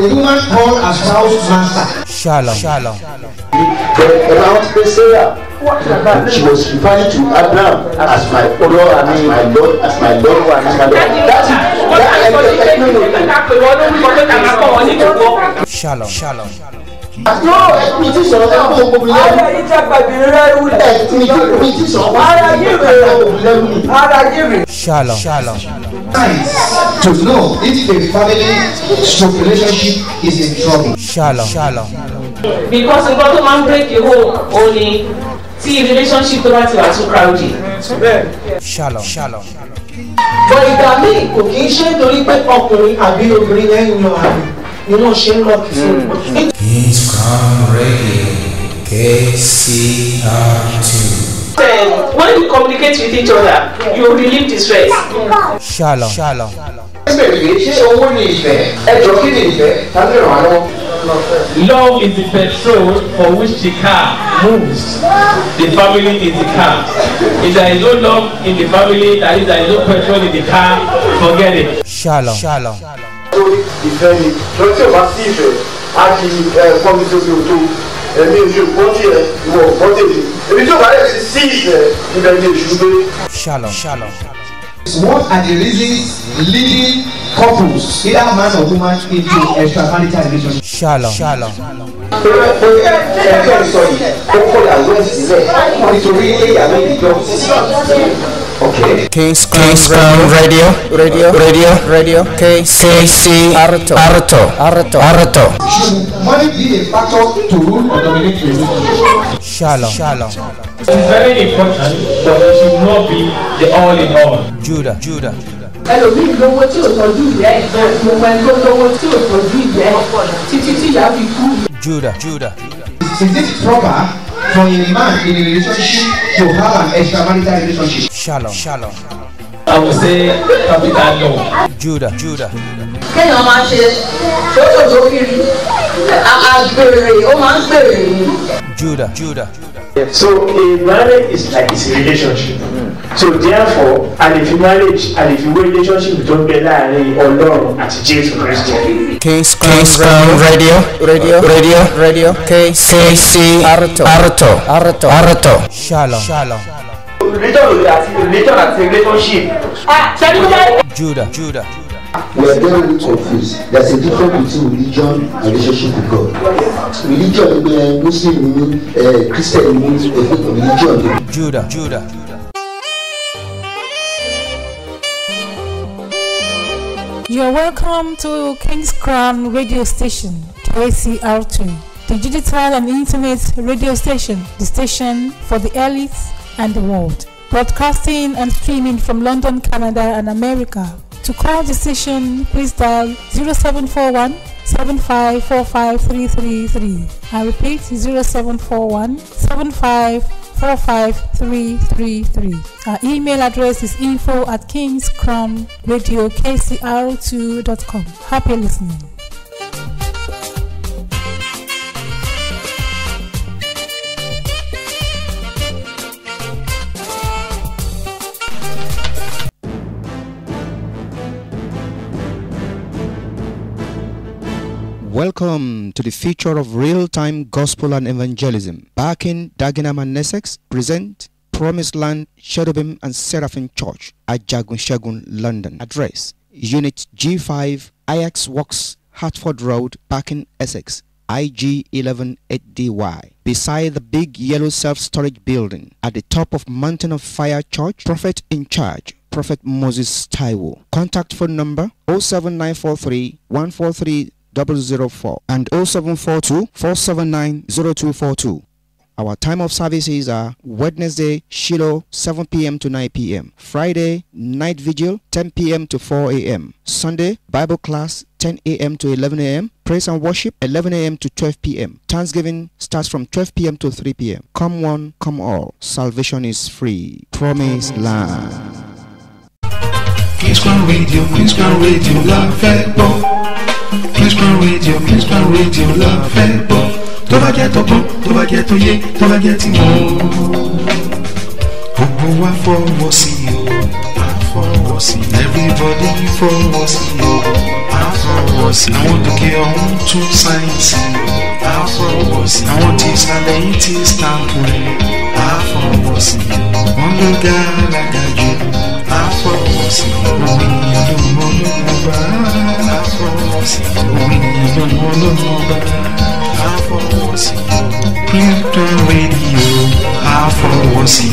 woman called her spouse master. Shalom. Shalom. About Sarah, she was referring to Abraham as my Lord, as my Lord, as my Lord, as my Lord. Shalom. Shalom. No, it is Shalom. Shalom. To know if a family relationship is in trouble. Shalom. Shalom. Because the bottom man break the home only see relationship tó bá ti wà too crowded. Shalom. Shalom. But ìgbà míì kò kì í ṣe nítorí pé ọkùnrin àbí obìnrin lẹ́yìn lọ àbí ni wọ́n ṣe ń lọ kí fún. King's Crown Radio, KCR2. When you communicate with each other, you relieve the stress. Shalom. Shalom. Love is the petrol for which the car moves. The family is the car. If there is no love in the family, that is, there is no petrol in the car, forget it. Shalom. Shalom. Shalom. Shalom. What are the reasons leading couples, either man or woman, into extramarital relationship? Shalom. Shalom. Okay. King's Crown Radio, KCR2. Should money be a factor to rule or dominate the relationship? Shalom. Shalom. It's very important, but it should not be the all in all. Judah. ẹlòmíì lówó tí ò tọ́jú ìyá ẹ̀ gbogbo ẹni tó lówó tí ò tọ́jú ìyá ẹ̀ títí tí ìyá fi kú. Judah. Is it proper for a man in a relationship to have an extramarital relationship? Shalom. I would say capital no. Judah. kéèyàn máa ṣe sóṣòṣò kiri àgbèrè ó máa ń gbèrè ni. Judah. So a marriage is like it's a relationship. So therefore, and if you marriage and if you relationship don't be láàrin Ọlọ́run àti Jésù Kristi. King's Crown Radio, KCR2. Shalom. Religion àti relationship. Judah. We are very confused. There's a difference between religion and relationship with God. Religion, Muslim, Christian, religion. Judah. You are welcome to King's Crown Radio Station, KCR2, the digital and internet radio station, the station for the elites and the world, broadcasting and streaming from London, Canada, and America. To call the station, please dial 0741 7545333. I repeat, 0741 7545333. Our email address is info@kingscrownradiokcr2.com. Happy listening. Welcome to the feature of real-time gospel and evangelism. Barking, Dagenham and Essex present Promised Land Cherubim and Seraphim Church at Jagun, London. Address: Unit G5, Ajax Works, Hertford Road, Barking, Essex, IG 118DY. Beside the big yellow self-storage building at the top of Mountain of Fire Church. Prophet in charge, Prophet Moses Taiwo. Contact phone number 07943 143 004 and 0742 479 0242. Our time of services are Wednesday, Shiloh, 7 p.m. to 9 p.m. Friday, night vigil, 10 p.m. to 4 a.m. Sunday, Bible class, 10 a.m. to 11 a.m. Praise and worship, 11 a.m. to 12 p.m. Thanksgiving starts from 12 p.m. to 3 p.m. Come one, come all. Salvation is free. Promised Land. King's Crown Radio, la fẹ́ gbọ́. King's Crown Radio, la fẹ́ gbọ́. Tó bá jẹ́ tọgbọ́n, tó bá jẹ́ tóyé, tó bá jẹ́ tìmọ̀. Gbogbo wa fọwọ́ sí i o, àfọwọ́. àfọwọ́sí everybody fọwọ́sí o àfọwọ́sí àwọn tòkè ọ̀hún tún sáyẹ́ǹsì àfọwọ́sí àwọn tí ìsàlẹ̀ yìí ti stamp rẹ̀ àfọwọ́sí wọ́n ló gàràgà jù àfọwọ́sí òun ènìyàn ló mọ lọ́mọ bá àfọwọ́sí òun ènìyàn ló mọ lọ́mọ bá àfọwọ́sí Prince Crown Radio àfọwọ́sí.